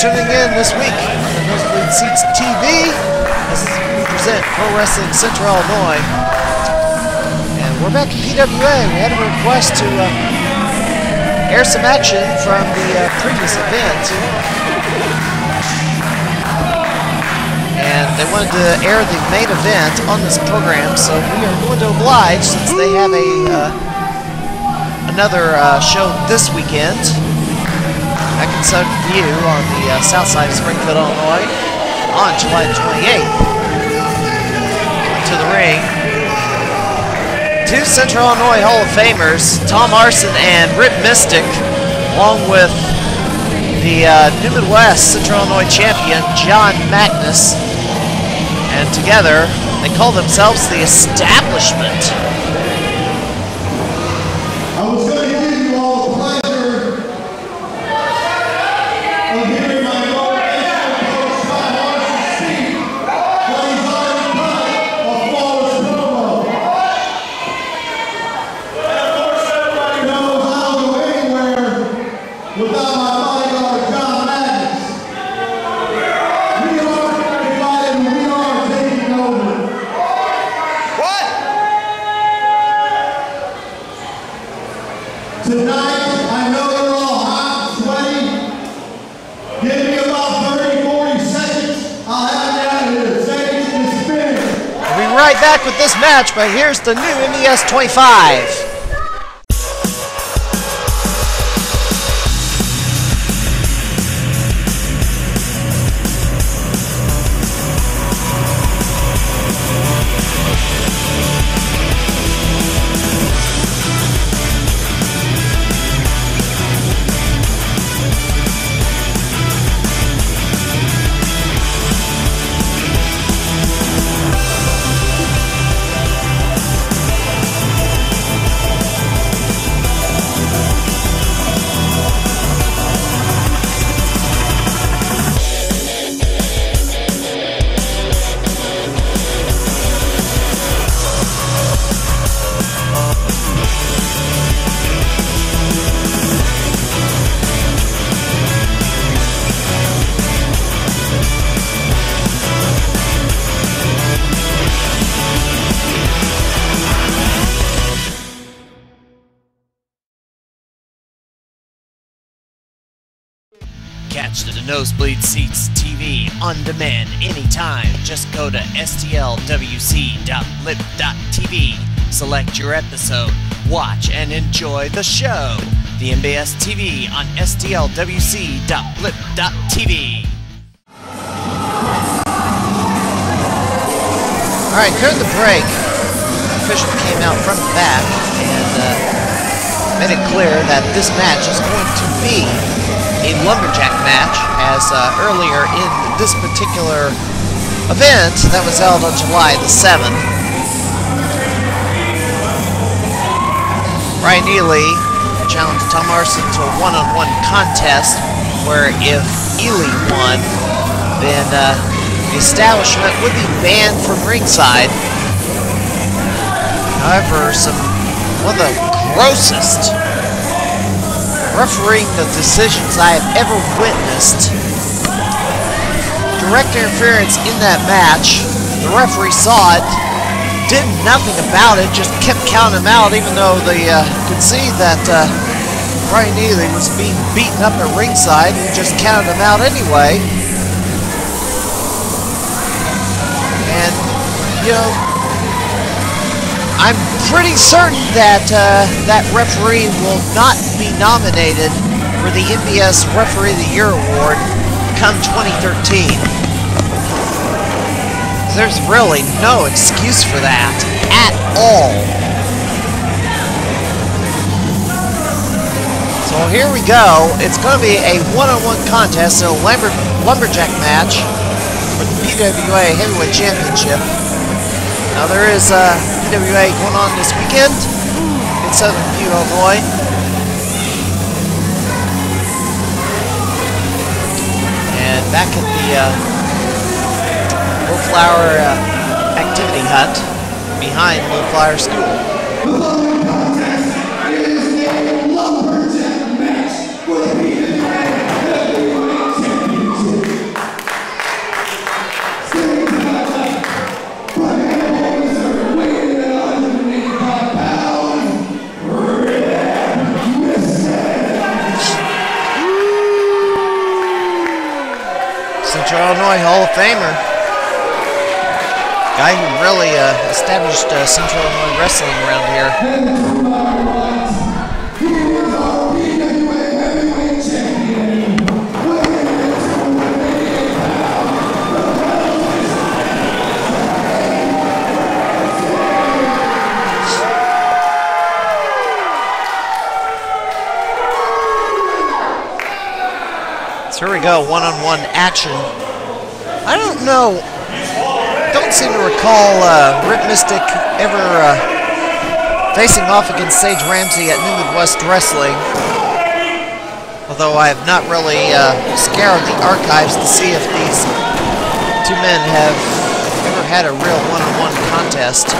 tuning in this week on the Nosebleed Seats TV as we present Pro Wrestling Central Illinois. And we're back at PWA. We had a request to air some action from the previous event. And they wanted to air the main event on this program, so we are going to oblige since they have another show this weekend. Back in Southern View on the south side of Springfield, Illinois, on July 28th. To the ring, two Central Illinois Hall of Famers, Tom Arson and Rip Mystic, along with the New Midwest Central Illinois champion, John Magnus. And together, they call themselves the Establishment. I was going to give you all the pleasure of hearing my motivational coach, Tom Arson, speak, but he's already cut a flawless promo. And of course, everybody knows I don't go anywhere without my bodyguard, John Magnus. We are divided and we are taking over. What? Tonight, I know you're all hot and sweaty. Give me about 30, 40 seconds. I'll have you out of here. Sage is finished. We'll be right back with this match, but here's the new MES-25. Catch the Nosebleed Seats TV on demand anytime. Just go to stlwc.lip.tv, select your episode, watch and enjoy the show. The MBS TV on stlwc.lip.tv. Alright, during the break, the official came out from the back and made it clear that this match is going to be a lumberjack match, as earlier in this particular event that was held on July the 7th. Ryan Ely challenged Tom Arson to a one-on-one contest where if Ely won, then the Establishment would be banned from ringside. However, one of the grossest refereeing the decisions I have ever witnessed. Direct interference in that match. The referee saw it, did nothing about it, just kept counting him out, even though they could see that Ryan Ely was being beaten up at ringside. He just counted him out anyway. And, you know, I'm pretty certain that that referee will not be nominated for the MBS Referee of the Year Award come 2013. There's really no excuse for that at all. So here we go. It's going to be a one-on-one contest, a lumberjack match for the PWA Heavyweight Championship. Now there is PWA going on this weekend in Southern View, Illinois. And back at the Little Flower Activity Hut behind Little Flower School. The following contest is a lumberjack match for the PWA Heavyweight Championship. Central Illinois Hall of Famer. Guy who really established Central Illinois wrestling around here. He is our PWA Heavyweight Champion. So here we go, one-on-one action. I don't know, don't seem to recall Rip Mystic ever facing off against Sage Ramsey at New Midwest Wrestling. Although I have not really scoured the archives to see if these two men have ever had a real one-on-one contest.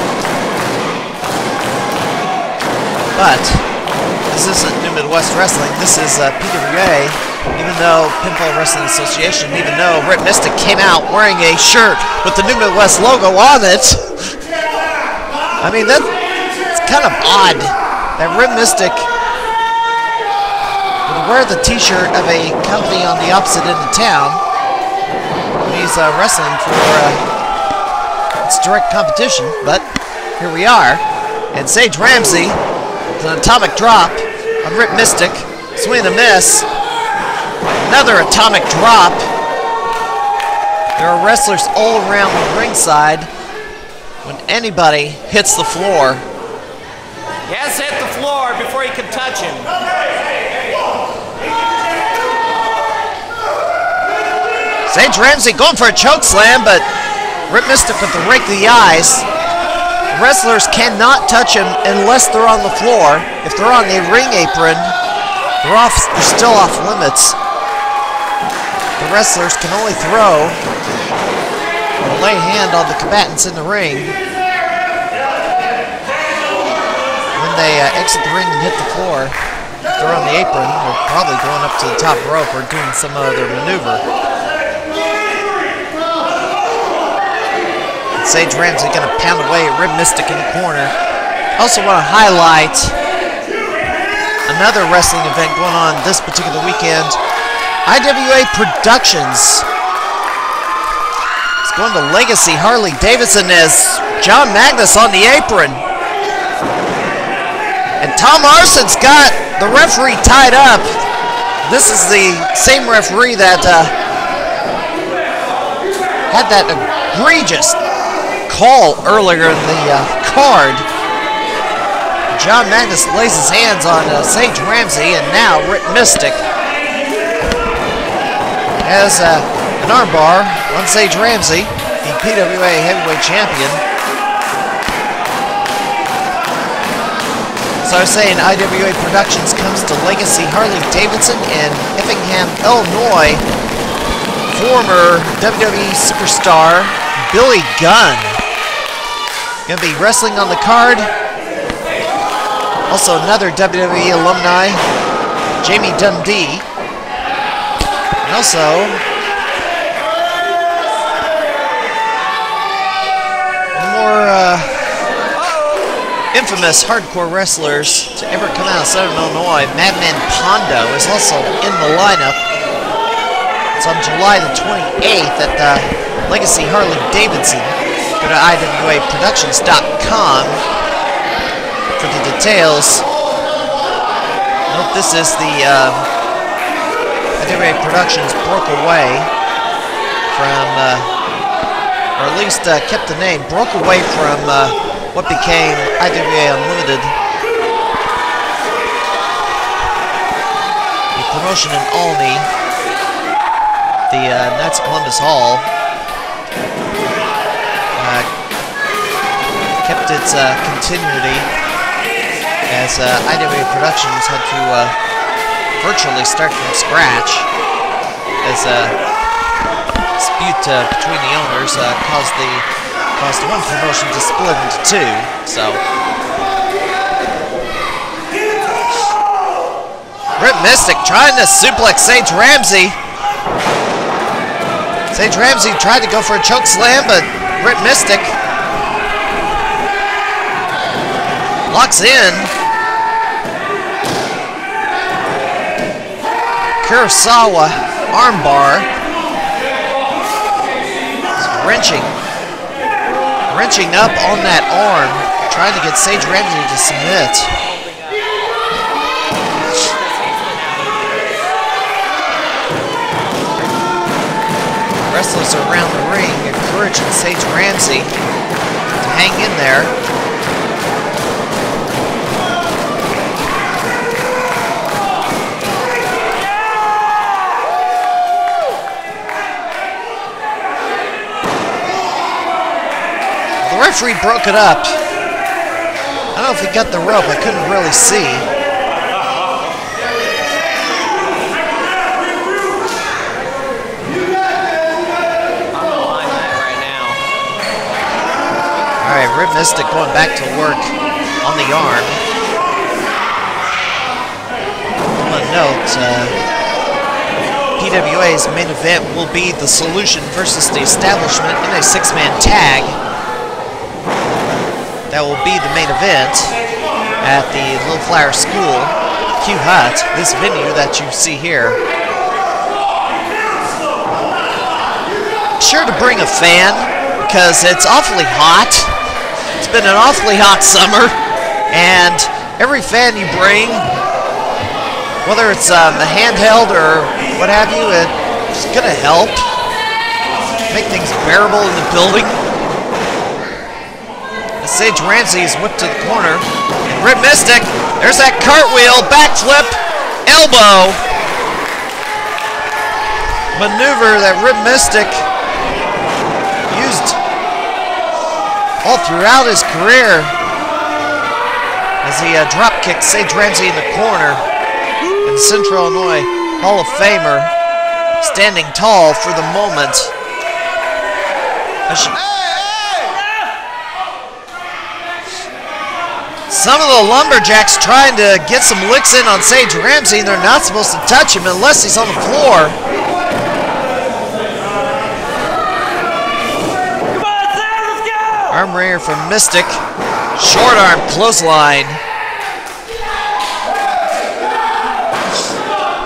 But this isn't New Midwest Wrestling, this is PWA. Even though Pinfall Wrestling Association, even though Rip Mystic came out wearing a shirt with the New Midwest logo on it. I mean, that's kind of odd that Rip Mystic would wear the t-shirt of a company on the opposite end of town when he's wrestling for its direct competition. But here we are, and Sage Ramsey with an atomic drop on Rip Mystic, swing and a miss. Another atomic drop. There are wrestlers all around the ringside when anybody hits the floor. He has to hit the floor before he can touch him. Sage Ramsey going for a choke slam, but Rip Mystic with the rake of the eyes. Wrestlers cannot touch him unless they're on the floor. If they're on the ring apron, they're still off limits. The wrestlers can only throw or lay a hand on the combatants in the ring. When they exit the ring and hit the floor, if they're on the apron, they're probably going up to the top rope or doing some other maneuver. And Sage Ramsey going to pound away at Rip Mystic in the corner. I also want to highlight another wrestling event going on this particular weekend. IWA Productions. It's going to Legacy Harley-Davidson as John Magnus on the apron. And Tom Arson's got the referee tied up. This is the same referee that had that egregious call earlier in the card. John Magnus lays his hands on Sage Ramsey, and now Rip Mystic has an armbar on Sage Ramsey, the PWA Heavyweight Champion. So I was saying IWA Productions comes to Legacy Harley-Davidson in Effingham, Illinois. Former WWE superstar Billy Gunn going to be wrestling on the card. Also another WWE alumni, Jamie Dundee. And also one more infamous hardcore wrestlers to ever come out of Southern Illinois, Madman Pondo, is also in the lineup. It's on July the 28th at the Legacy Harley-Davidson. Go to iwaproductions.com for the details. Note this is the IWA Productions broke away from, or at least kept the name, broke away from what became IWA Unlimited. The promotion in Olney, the Knights of Columbus Hall, kept its continuity as IWA Productions had to virtually start from scratch as a dispute between the owners caused one promotion to split into two. So Rip Mystic trying to suplex Sage Ramsey. Sage Ramsey tried to go for a choke slam, but Rip Mystic locks in. Kurosawa armbar. wrenching up on that arm, trying to get Sage Ramsey to submit. Wrestlers around the ring encouraging Sage Ramsey to hang in there. The referee broke it up. I don't know if he got the rope. I couldn't really see. Alright, Rib Mystic going back to work on the arm. I want to note, PWA's main event will be The Solution versus The Establishment in a 6-man tag. That will be the main event at the Little Flower School, Q Hut, this venue that you see here. Be sure to bring a fan because it's awfully hot. It's been an awfully hot summer, and every fan you bring, whether it's the handheld or what have you, it's going to help make things bearable in the building. Sage Ramsey is whipped to the corner. And Rib Mystic, there's that cartwheel, backflip, elbow. Maneuver that Rib Mystic used all throughout his career as he drop kicked Sage Ramsey in the corner. And Central Illinois Hall of Famer standing tall for the moment. Some of the lumberjacks trying to get some licks in on Sage Ramsey, and they're not supposed to touch him unless he's on the floor. Come on, Sam, let's go! Arm wringer from Mystic. Short arm clothesline.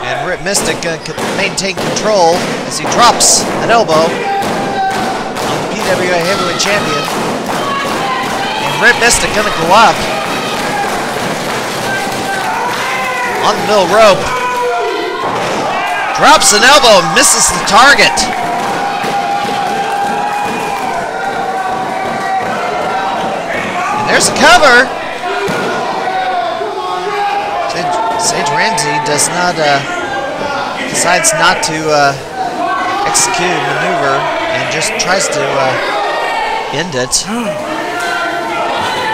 And Rip Mystic going to maintain control as he drops an elbow on the PWA Heavyweight Champion. And Rip Mystic going to go up. On the middle rope. Drops an elbow and misses the target. And there's a cover. Sage Ramsey does not, decides not to execute a maneuver and just tries to end it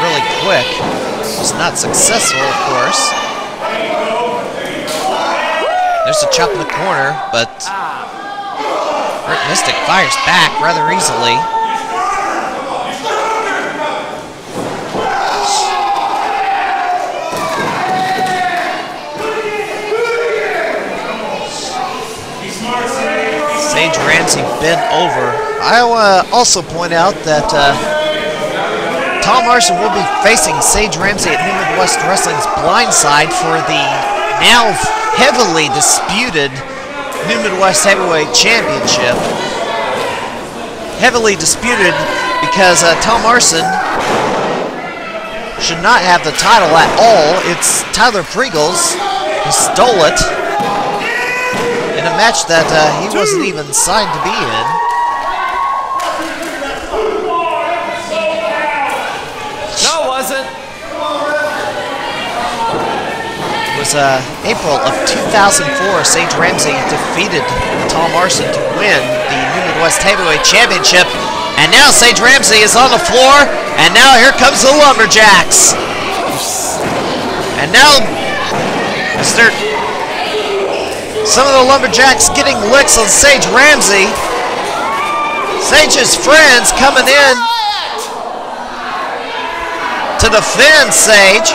really quick. It's not successful, of course. There's a chop in the corner, but Rip Mystic fires back rather easily. Sage Ramsey bent over. I want to also point out that Tom Larson will be facing Sage Ramsey at New Midwest Wrestling's Blindside for the now heavily disputed New Midwest Heavyweight Championship. Heavily disputed because Tom Larson should not have the title at all. It's Tyler Pregels who stole it in a match that he wasn't even signed to be in. No, it wasn't. It was April of 2004. Sage Ramsey defeated Tom Larson to win the New Midwest Heavyweight Championship. And now Sage Ramsey is on the floor. And now here comes the Lumberjacks. And now some of the Lumberjacks getting licks on Sage Ramsey. Sage's friends coming in to defend Sage.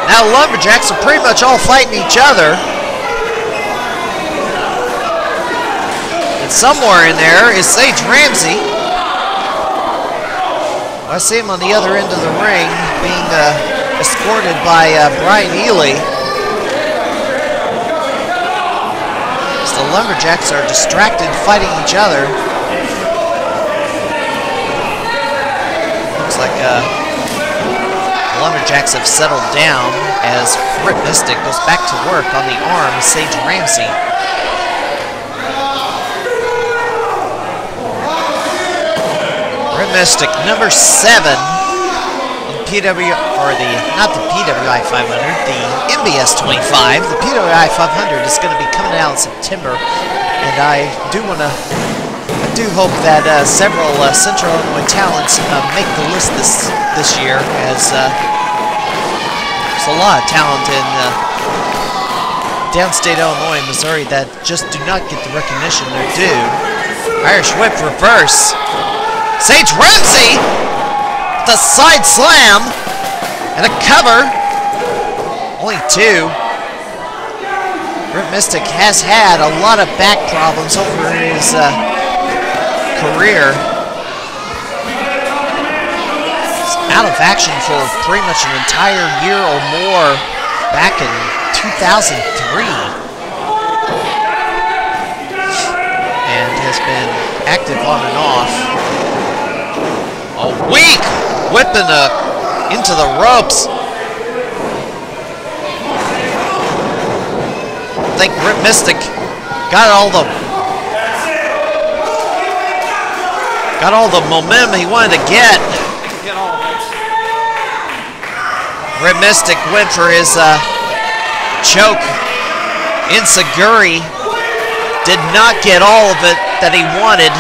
Now the Lumberjacks are pretty much all fighting each other. And somewhere in there is Sage Ramsey. I see him on the other end of the ring being escorted by Brian Ely. As the lumberjacks are distracted fighting each other. Looks like the lumberjacks have settled down as Rip Mystic goes back to work on the arm of Sage Ramsey. Rip Mystic, number 7 on not the PWA 500, the MBS 25. The PWA 500 is going to be coming out in September, and I do hope that several Central Illinois talents make the list this year, as there's a lot of talent in downstate Illinois and Missouri that just do not get the recognition they're due. Irish whip reverse. Sage Ramsey, the side slam, and a cover. Only 2. Rip Mystic has had a lot of back problems over his career. He's out of action for pretty much an entire year or more back in 2003. And has been active on and off. A weak whipping into the ropes. I think Rip Mystic got all the momentum he wanted to get. Rip Mystic went for his choke. Enziguri did not get all of it that he wanted.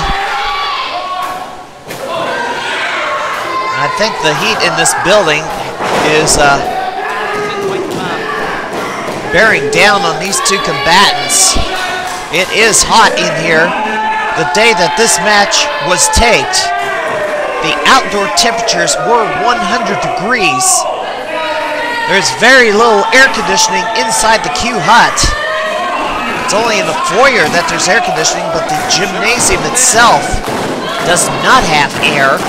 I think the heat in this building is bearing down on these two combatants. It is hot in here. The day that this match was taped, the outdoor temperatures were 100 degrees. There's very little air conditioning inside the Q hut. It's only in the foyer that there's air conditioning, but the gymnasium itself does not have air.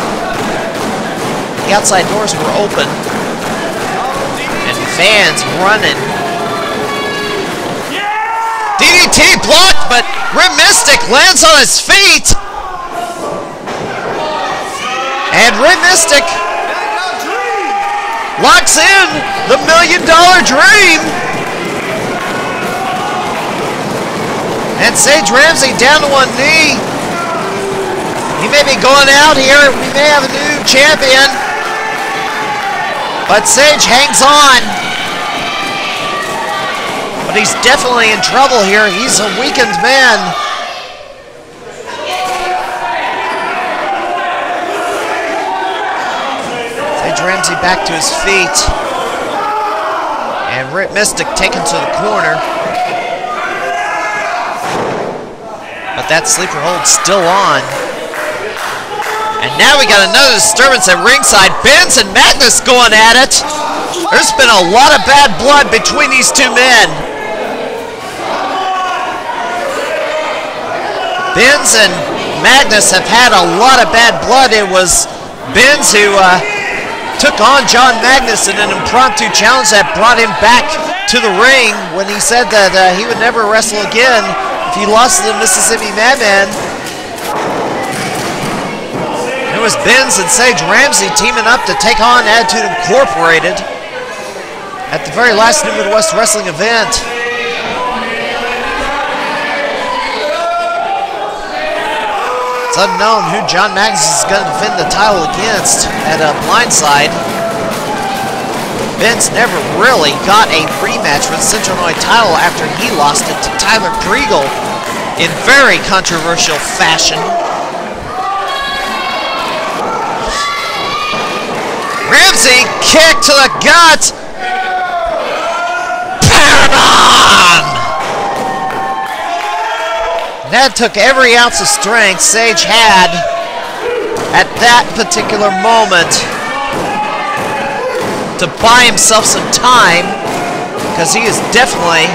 The outside doors were open, and fans running. DDT blocked, but Rip Mystic lands on his feet. And Rip Mystic locks in the $1 Million Dream. And Sage Ramsey down to one knee. He may be going out here. We may have a new champion. But Sage hangs on. But he's definitely in trouble here. He's a weakened man. Sage Ramsey back to his feet. And Rip Mystic taken to the corner. But that sleeper hold's still on. And now we got another disturbance at ringside. Benz and Magnus going at it. There's been a lot of bad blood between these two men. Benz and Magnus have had a lot of bad blood. It was Benz who took on John Magnus in an impromptu challenge that brought him back to the ring when he said that he would never wrestle again if he lost to the Mississippi Madman. It was Benz and Sage Ramsey teaming up to take on Attitude Incorporated at the very last New Midwest Wrestling event. It's unknown who John Magnus is going to defend the title against at Blindside. Benz never really got a rematch for the Central Illinois title after he lost it to Tyler Kriegel in very controversial fashion. Ramsey kick to the gut. Powerbomb! That took every ounce of strength Sage had at that particular moment to buy himself some time, because he is definitely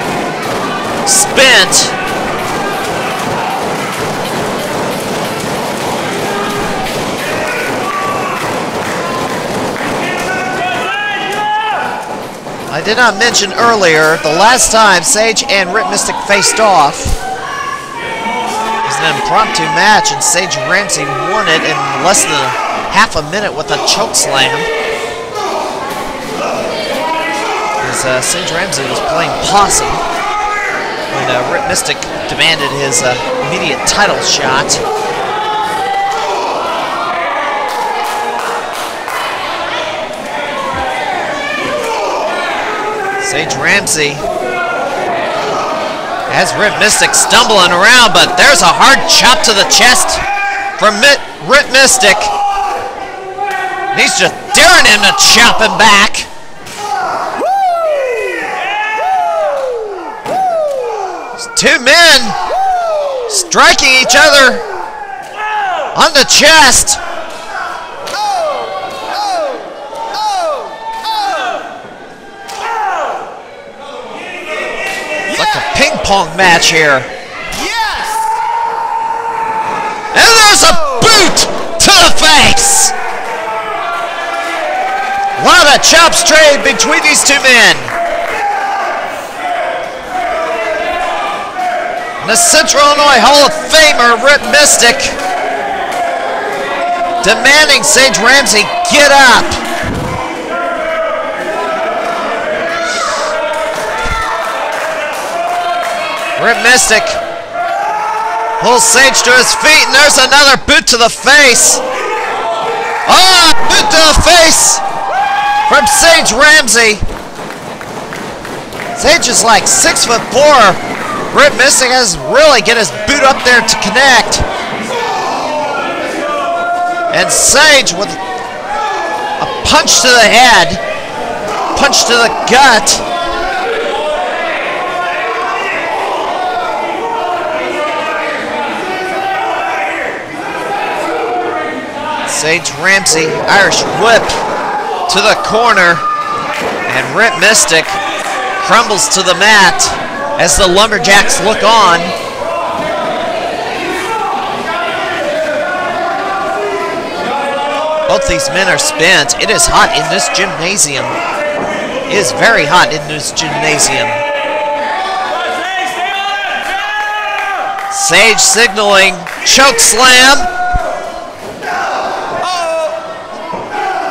spent. I did not mention earlier, the last time Sage and Rip Mystic faced off, an impromptu match, and Sage Ramsey won it in less than half a minute with a choke slam. As Sage Ramsey was playing possum when Rip Mystic demanded his immediate title shot. Sage Ramsey has Rip Mystic stumbling around, but there's a hard chop to the chest from Rip Mystic. He's just daring him to chop him back. Two men striking each other on the chest. It's like a ping pong match here. Yes! And there's a boot to the face. A lot of chops trade between these two men. The Central Illinois Hall of Famer, Rip Mystic, demanding Sage Ramsey get up. Rip Mystic pulls Sage to his feet, and there's another boot to the face. Oh, boot to the face from Sage Ramsey. Sage is like 6'4". Rip Mystic has really get his boot up there to connect. And Sage with a punch to the head, punch to the gut. Sage Ramsey, Irish whip to the corner, and Rip Mystic crumbles to the mat as the Lumberjacks look on. Both these men are spent. It is hot in this gymnasium. It is very hot in this gymnasium. Sage signaling choke slam.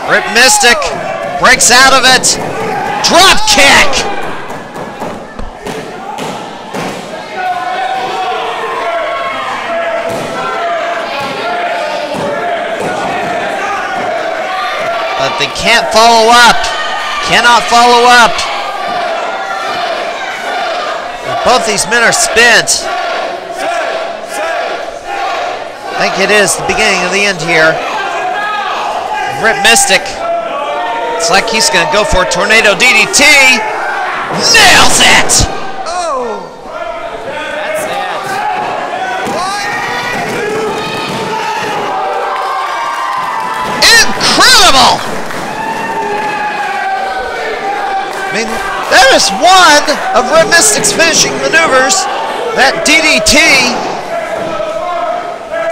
Rip Mystic breaks out of it. Drop kick. But they can't follow up. Cannot follow up. Both these men are spent. I think it is the beginning of the end here. Rip Mystic, it's like he's going to go for a tornado DDT. Nails it! Oh! That's it. Incredible! I mean, that is one of Rip Mystic's finishing maneuvers. That DDT.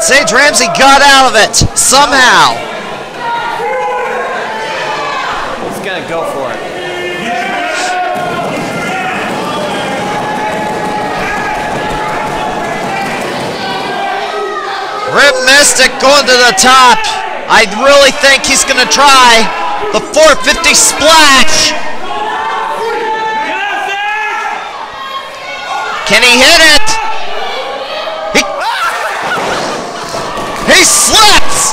Sage Ramsey got out of it somehow. He's gonna go for it. Rip Mystic going to the top. I really think he's going to try the 450 splash. Can he hit it? He slips.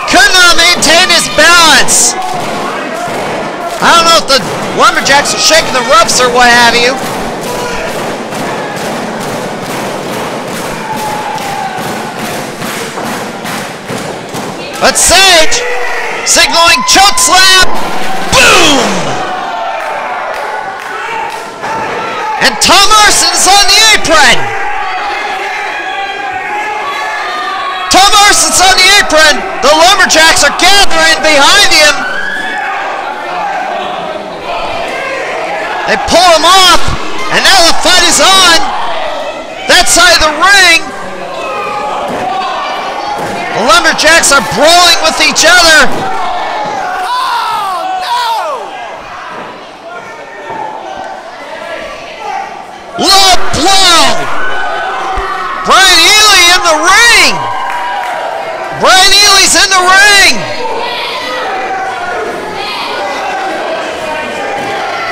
Could not maintain his balance. I don't know if the Lumberjacks are shaking the ropes or what have you. But Sage signaling choke slam. Boom! And Tom Larson's on the apron. Tom Larson's on the apron. The Lumberjacks are gathering behind him. They pull him off, and now the fight is on. That side of the ring. The Lumberjacks are brawling with each other. Oh, no! a blow! Brian Ely in the ring! Brian Ely's in the ring!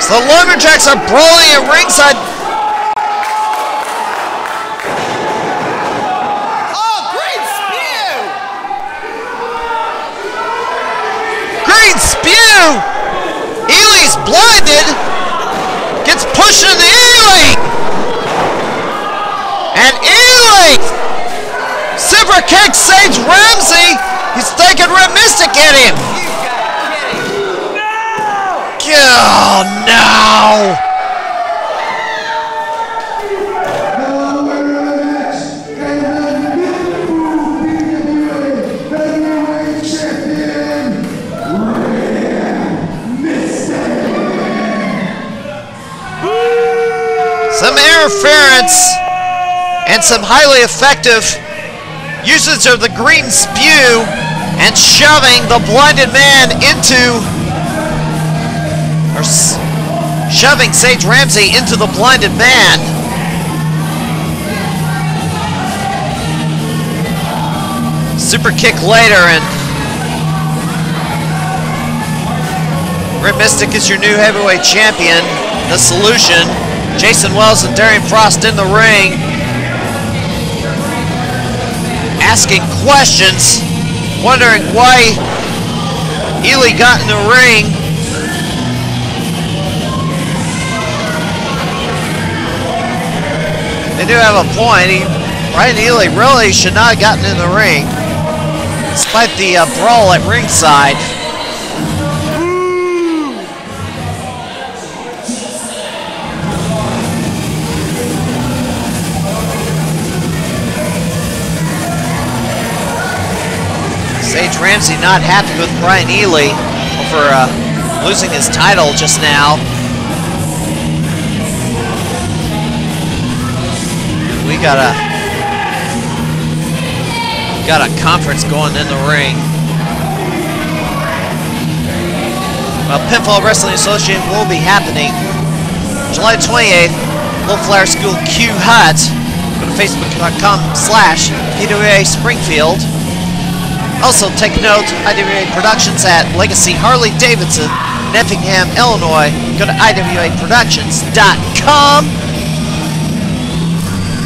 So the Lumberjacks are brawling at ringside. Oh, great spew! Great spew! Ely's blinded. Gets pushed into Ely! And Ely super kicks Sage Ramsey. He's thinking Red Mystic at him. Oh no! The winner of the match and the new PWA Heavyweight Champion, Red Mystic. Some interference and some highly effective usage of the green spew and shoving the blinded man into, or shoving Sage Ramsey into the blinded man. Super kick later, and Red Mystic is your new heavyweight champion. The Solution. Jason Wells and Darian Frost in the ring, asking questions, wondering why Ely got in the ring. They do have a point. Brian Ely really should not have gotten in the ring, despite the brawl at ringside. Sage Ramsey not happy with Brian Ely for losing his title just now. We got a conference going in the ring. Well, Pinfall Wrestling Association will be happening July 28th, Little Flower School Q Hut. Go to facebook.com/PWA Springfield. Also, take note, IWA Productions at Legacy Harley-Davidson, in Effingham, Illinois. Go to IWAProductions.com.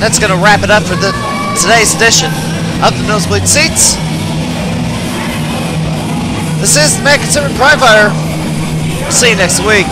That's going to wrap it up for today's edition of the Nosebleed Seats. This is the Man Considered Crime Fighter. We'll see you next week.